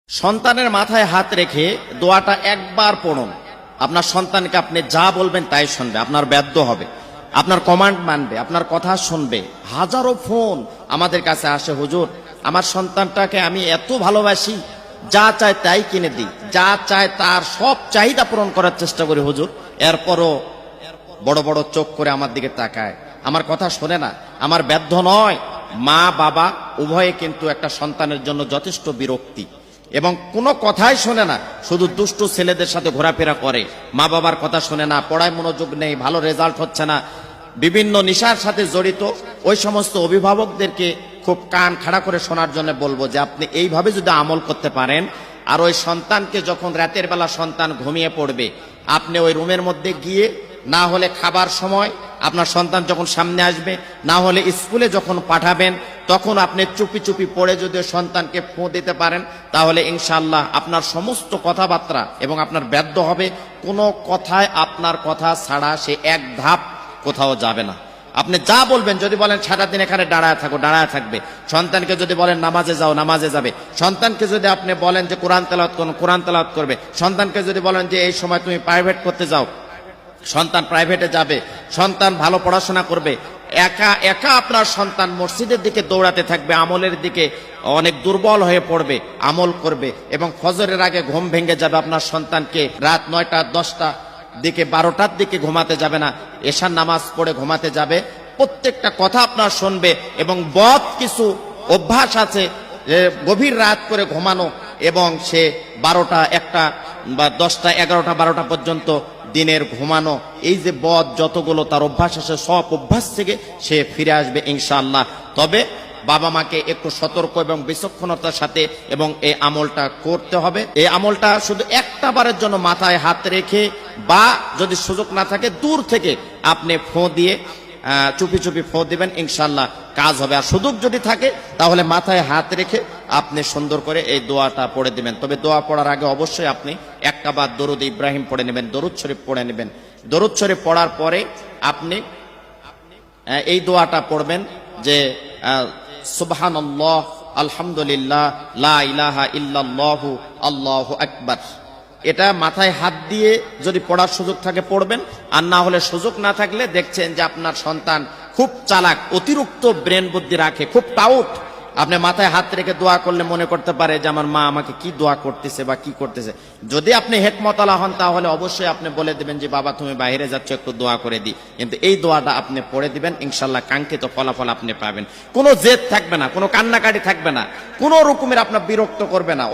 সন্তানের মাথায় হাত রেখে দোয়াটা একবার পড়ুন। আপনার সন্তানকে আপনি যা বলবেন তাই শুনবে, আপনার বাধ্য হবে, আপনার কমান্ড মানবে, আপনার কথা শুনবে। হাজারো ফোন আমাদের কাছে আসে, হুজুর আমার সন্তানটাকে আমি এত ভালোবাসি, যা চায় তাই কিনে দিই, যা চায় তার সব চাহিদা পূরণ করার চেষ্টা করি হুজুর, এরপরও বড় বড় চোখ করে আমার দিকে তাকায়, আমার কথা শোনে না। আমার বাধ্য নয়, মা বাবা উভয়ে কিন্তু একটা সন্তানের জন্য যথেষ্ট বিরক্তি এবং কোনো কথাই শোনে না, শুধু দুষ্টু ছেলেদের সাথে ঘোরাফেরা করে, মা বাবার কথা শোনে না, পড়ায় মনোযোগ নেই, ভালো রেজাল্ট হচ্ছে না, বিভিন্ন নেশার সাথে জড়িত। ওই সমস্ত অভিভাবকদেরকে খুব কান খাড়া করে শোনার জন্য বলবো যে আপনি এইভাবে যদি আমল করতে পারেন, আর ওই সন্তানকে যখন রাতের বেলা সন্তান ঘুমিয়ে পড়বে, আপনি ওই রুমের মধ্যে গিয়ে, না হলে খাবার সময় আপনার সন্তান যখন সামনে আসবে, না হলে স্কুলে যখন পাঠাবেন, তখন আপনি চুপি চুপি পড়ে যদি সন্তানকে ফোঁ দিতে পারেন, তাহলে ইনশাআল্লাহ আপনার সমস্ত কথাবার্তা এবং আপনার বাধ্য হবে, কোনো কথায় আপনার কথা ছাড়া সে এক ধাপ কোথাও যাবে না। আপনি যা বলবেন, যদি বলেন সারাদিন এখানে দাঁড়ায় থাকো, দাঁড়ায় থাকবে। সন্তানকে যদি বলেন নামাজে যাও, নামাজে যাবে। সন্তানকে যদি আপনি বলেন যে কোরআন তেলাওয়াত করুন, কোরআন তেলাওয়াত করবে। সন্তানকে যদি বলেন যে এই সময় তুমি প্রাইভেট করতে যাও, সন্তান প্রাইভেটে যাবে। সন্তান ভালো পড়াশোনা করবে। একা একা আপনার সন্তান মসজিদের দিকে দৌড়াতে থাকবে, আমলের দিকে অনেক দুর্বল হয়ে পড়বে, আমল করবে এবং ফজরের আগে ঘুম ভেঙে যাবে। আপনার সন্তানকে রাত 9টা 10টা দিকে 12টার দিকে ঘুমাতে যাবে না, এশার নামাজ পড়ে ঘুমাতে যাবে। প্রত্যেকটা কথা আপনার শুনবে এবং বদ কিছু অভ্যাস আছে, গভীর রাত করে ঘুমানো এবং সে 12টা 1টা বা 10টা 11টা 12টা পর্যন্ত দিনের ঘুমানো, এই যে বদ যতগুলো তার অভ্যাস আছে, সব অভ্যাস থেকে সে ফিরে আসবে ইনশাআল্লাহ। তবে বাবা মাকে একটু সতর্ক এবং বিচক্ষণতার সাথে এবং এই আমলটা করতে হবে। এই আমলটা শুধু একটা বারের জন্য মাথায় হাত রেখে, বা যদি সুযোগ না থাকে দূর থেকে আপনি ফোঁ দিয়ে চুপি চুপি ফোঁ দিবেন, ইনশাআল্লাহ কাজ হবে। আর সুযোগ যদি থাকে তাহলে মাথায় হাত রেখে আপনি সুন্দর করে এই দোয়াটা পড়ে দিবেন। তবে দোয়া পড়ার আগে অবশ্যই আপনি একটা বার দরুদ ইব্রাহিম পড়ে নেবেন, দরুদ শরীফ পড়ে নেবেন। দরুদ শরীফ পড়ার পরে আপনি এই দোয়াটা পড়বেন যে সুবহানাল্লাহ, আলহামদুলিল্লাহ, লা ইলাহা ইল্লাল্লাহু, আল্লাহু আকবার। এটা মাথায় হাত দিয়ে যদি পড়ার সুযোগ থাকে পড়বেন, আর না হলে সুযোগ না থাকলে দেখছেন যে আপনার সন্তান খুব চালাক, অতিরিক্ত ব্রেন বুদ্ধি রাখে, খুব টাউট, আপনি মাথায় হাত রেখে দোয়া করলে মনে করতে পারে যে আমার মা আমাকে কি দোয়া করতেছে বা কি করতেছে। যদি আপনি হেকমতওয়ালা হন তাহলে অবশ্যই আপনি বলে দিবেন যে বাবা তুমি বাইরে যাচ্ছ, একটু দোয়া করে দিই। কিন্তু এই দোয়াটা আপনি পড়ে দিবেন, ইনশাআল্লাহ কাঙ্ক্ষিত ফলাফল আপনি পাবেন। কোনো জেদ থাকবে না, কোনো কান্নাকাটি থাকবে না, কোনো রকমের আপনার বিরক্ত করবে না।